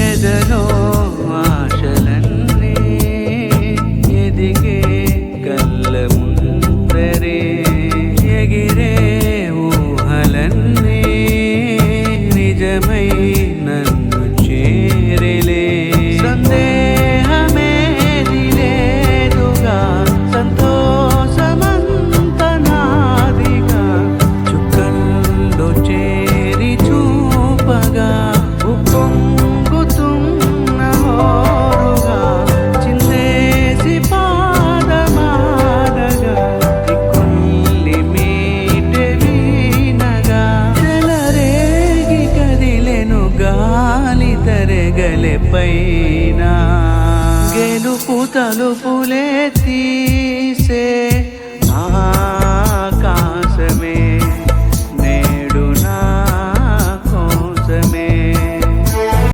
ఎదలో ఆశలన్నీ ఎదిగే కళ్ళ ముందరే ఎగిరే ఊహలన్నీ నిజమై నన్ను చేరలే సందేహమేది లేదుగా సంతోషమంత నాదిగా చుక్కల్లో చేరి చూపగా ఉప్పొంగుతున్న హోరుగా చిందేసి పాదమాడగా దిక్కుల్లి మీటె వీనగా చెలరేగి కదిలెను గాలి తరగలె పైన గెలుపు తలుపులే తీసే